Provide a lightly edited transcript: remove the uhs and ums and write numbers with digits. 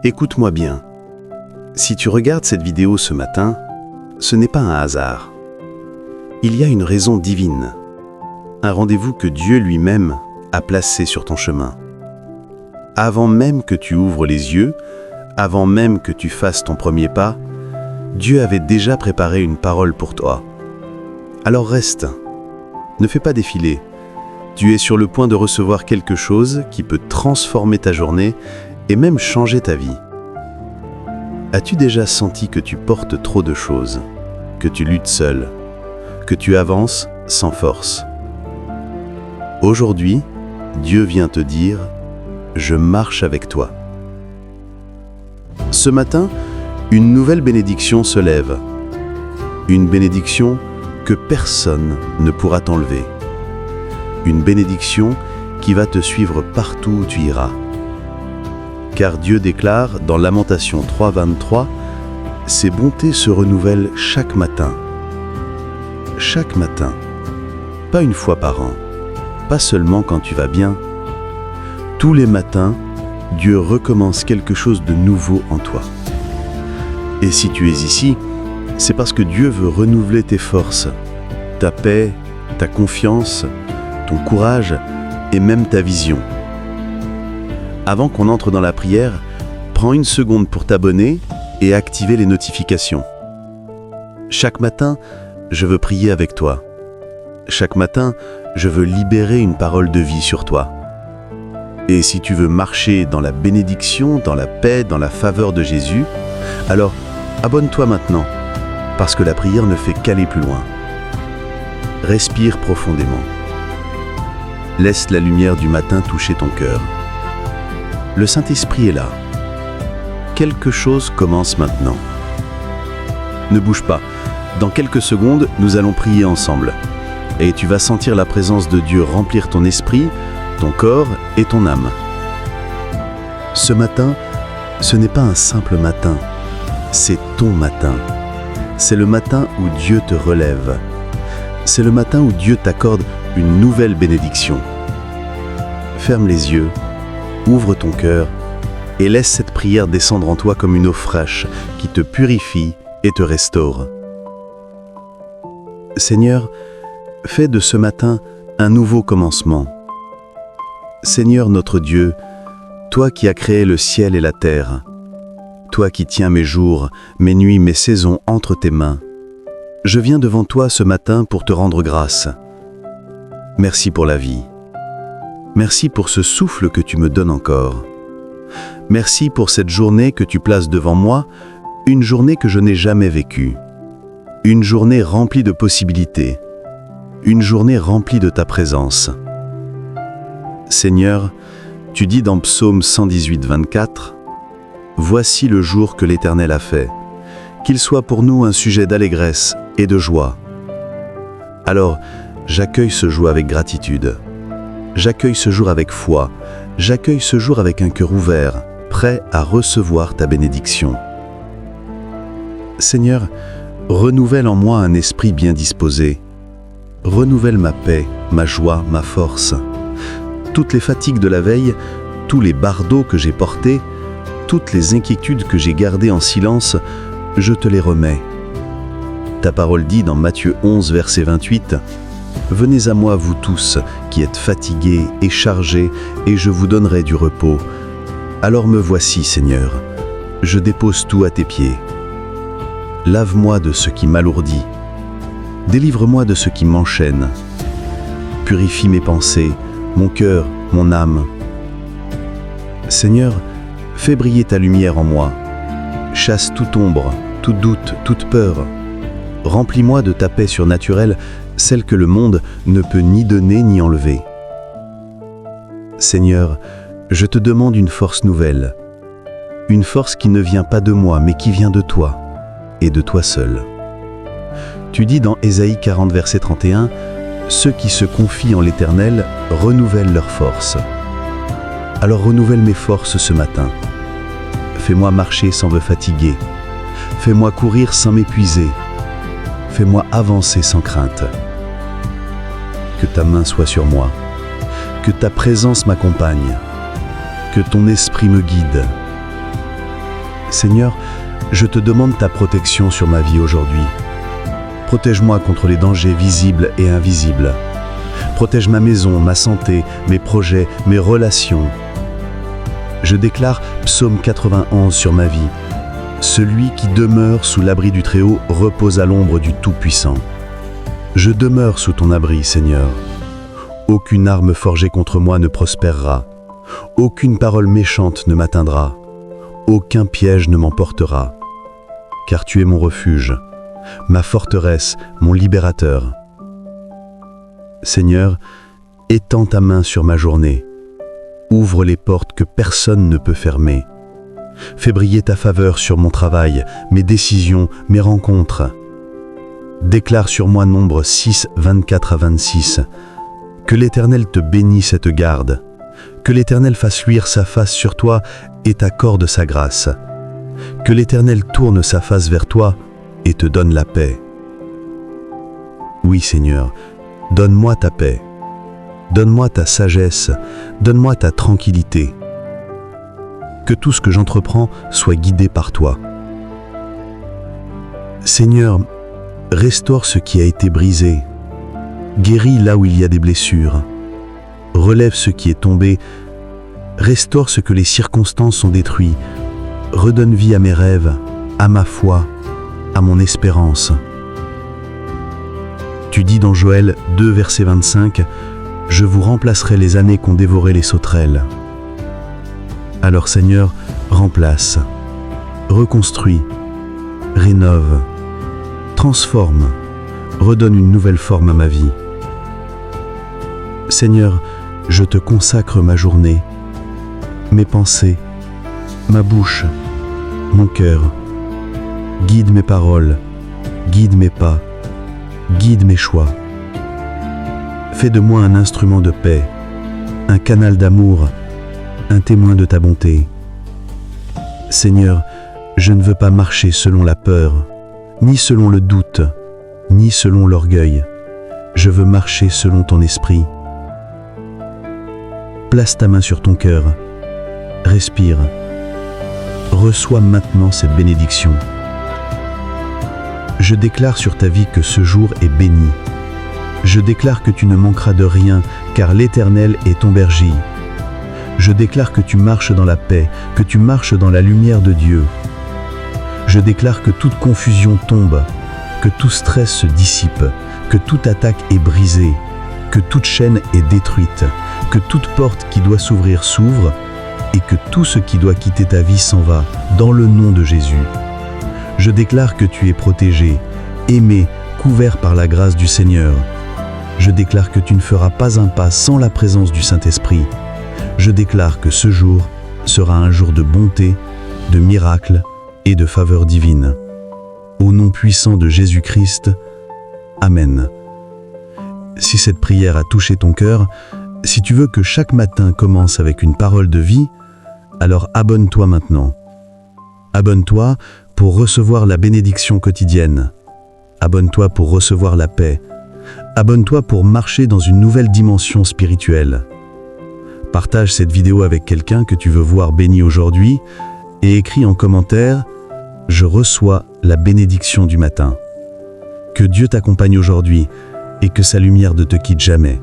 Écoute-moi bien. Si tu regardes cette vidéo ce matin, ce n'est pas un hasard. Il y a une raison divine, un rendez-vous que Dieu lui-même a placé sur ton chemin. Avant même que tu ouvres les yeux, avant même que tu fasses ton premier pas, Dieu avait déjà préparé une parole pour toi. Alors reste, ne fais pas défiler. Tu es sur le point de recevoir quelque chose qui peut transformer ta journée et même changer ta vie. As-tu déjà senti que tu portes trop de choses, que tu luttes seul, que tu avances sans force? Aujourd'hui, Dieu vient te dire « Je marche avec toi ». Ce matin, une nouvelle bénédiction se lève. Une bénédiction que personne ne pourra t'enlever. Une bénédiction qui va te suivre partout où tu iras. Car Dieu déclare dans Lamentation 3:23, « Ses bontés se renouvellent chaque matin. » Chaque matin, pas une fois par an, pas seulement quand tu vas bien. Tous les matins, Dieu recommence quelque chose de nouveau en toi. Et si tu es ici, c'est parce que Dieu veut renouveler tes forces, ta paix, ta confiance, ton courage et même ta vision. Avant qu'on entre dans la prière, prends une seconde pour t'abonner et activer les notifications. Chaque matin, je veux prier avec toi. Chaque matin, je veux libérer une parole de vie sur toi. Et si tu veux marcher dans la bénédiction, dans la paix, dans la faveur de Jésus, alors abonne-toi maintenant, parce que la prière ne fait qu'aller plus loin. Respire profondément. Laisse la lumière du matin toucher ton cœur. Le Saint-Esprit est là. Quelque chose commence maintenant. Ne bouge pas. Dans quelques secondes, nous allons prier ensemble. Et tu vas sentir la présence de Dieu remplir ton esprit, ton corps et ton âme. Ce matin, ce n'est pas un simple matin, c'est ton matin. C'est le matin où Dieu te relève. C'est le matin où Dieu t'accorde une nouvelle bénédiction. Ferme les yeux, ouvre ton cœur et laisse cette prière descendre en toi comme une eau fraîche qui te purifie et te restaure. Seigneur, fais de ce matin un nouveau commencement. Seigneur notre Dieu, toi qui as créé le ciel et la terre, toi qui tiens mes jours, mes nuits, mes saisons entre tes mains, je viens devant toi ce matin pour te rendre grâce. Merci pour la vie. Merci pour ce souffle que tu me donnes encore. Merci pour cette journée que tu places devant moi, une journée que je n'ai jamais vécue. Une journée remplie de possibilités. Une journée remplie de ta présence. Seigneur, tu dis dans Psaume 118:24, « Voici le jour que l'Éternel a fait, qu'il soit pour nous un sujet d'allégresse et de joie. » Alors, j'accueille ce jour avec gratitude. J'accueille ce jour avec foi. J'accueille ce jour avec un cœur ouvert, prêt à recevoir ta bénédiction. Seigneur, renouvelle en moi un esprit bien disposé. Renouvelle ma paix, ma joie, ma force. Toutes les fatigues de la veille, tous les bardeaux que j'ai portés, toutes les inquiétudes que j'ai gardées en silence, je te les remets. Ta parole dit dans Matthieu 11, verset 28, « Venez à moi, vous tous, qui êtes fatigués et chargés, et je vous donnerai du repos. Alors me voici, Seigneur, je dépose tout à tes pieds. Lave-moi de ce qui m'alourdit. Délivre-moi de ce qui m'enchaîne. Purifie mes pensées, mon cœur, mon âme. Seigneur, fais briller ta lumière en moi. Chasse toute ombre, tout doute, toute peur. Remplis-moi de ta paix surnaturelle, celle que le monde ne peut ni donner ni enlever. Seigneur, je te demande une force nouvelle, une force qui ne vient pas de moi, mais qui vient de toi, et de toi seul. Tu dis dans Ésaïe 40, verset 31, « Ceux qui se confient en l'Éternel renouvellent leurs forces. » Alors renouvelle mes forces ce matin. Fais-moi marcher sans me fatiguer. Fais-moi courir sans m'épuiser. Fais-moi avancer sans crainte. Que ta main soit sur moi. Que ta présence m'accompagne. Que ton esprit me guide. Seigneur, je te demande ta protection sur ma vie aujourd'hui. Protège-moi contre les dangers visibles et invisibles. Protège ma maison, ma santé, mes projets, mes relations. Je déclare Psaume 91 sur ma vie. Celui qui demeure sous l'abri du Très-Haut repose à l'ombre du Tout-Puissant. Je demeure sous ton abri, Seigneur. Aucune arme forgée contre moi ne prospérera. Aucune parole méchante ne m'atteindra. Aucun piège ne m'emportera. Car tu es mon refuge, ma forteresse, mon libérateur. Seigneur, étends ta main sur ma journée. Ouvre les portes que personne ne peut fermer. Fais briller ta faveur sur mon travail, mes décisions, mes rencontres. Déclare sur moi Nombre 6, 24 à 26. Que l'Éternel te bénisse et te garde. Que l'Éternel fasse luire sa face sur toi et t'accorde sa grâce. Que l'Éternel tourne sa face vers toi et te donne la paix. Oui, Seigneur, donne-moi ta paix. Donne-moi ta sagesse. Donne-moi ta tranquillité. Que tout ce que j'entreprends soit guidé par toi. Seigneur, restaure ce qui a été brisé. Guéris là où il y a des blessures. Relève ce qui est tombé. Restaure ce que les circonstances ont détruit. Redonne vie à mes rêves, à ma foi, à mon espérance. Tu dis dans Joël 2, verset 25, « Je vous remplacerai les années qu'ont dévoré les sauterelles. » Alors Seigneur, remplace, reconstruis, rénove, transforme, redonne une nouvelle forme à ma vie. Seigneur, je te consacre ma journée, mes pensées, ma bouche, mon cœur. Guide mes paroles, guide mes pas, guide mes choix. Fais de moi un instrument de paix, un canal d'amour, un témoin de ta bonté. Seigneur, je ne veux pas marcher selon la peur, ni selon le doute, ni selon l'orgueil. Je veux marcher selon ton esprit. Place ta main sur ton cœur. Respire. Reçois maintenant cette bénédiction. Je déclare sur ta vie que ce jour est béni. Je déclare que tu ne manqueras de rien, car l'Éternel est ton berger. Je déclare que tu marches dans la paix, que tu marches dans la lumière de Dieu. Je déclare que toute confusion tombe, que tout stress se dissipe, que toute attaque est brisée, que toute chaîne est détruite, que toute porte qui doit s'ouvrir s'ouvre et que tout ce qui doit quitter ta vie s'en va, dans le nom de Jésus. Je déclare que tu es protégé, aimé, couvert par la grâce du Seigneur. Je déclare que tu ne feras pas un pas sans la présence du Saint-Esprit. Je déclare que ce jour sera un jour de bonté, de miracles et de faveur divine. Au nom puissant de Jésus-Christ, Amen. Si cette prière a touché ton cœur, si tu veux que chaque matin commence avec une parole de vie, alors abonne-toi maintenant. Abonne-toi pour recevoir la bénédiction quotidienne. Abonne-toi pour recevoir la paix. Abonne-toi pour marcher dans une nouvelle dimension spirituelle. Partage cette vidéo avec quelqu'un que tu veux voir béni aujourd'hui et écris en commentaire « Je reçois la bénédiction du matin ». Que Dieu t'accompagne aujourd'hui et que sa lumière ne te quitte jamais.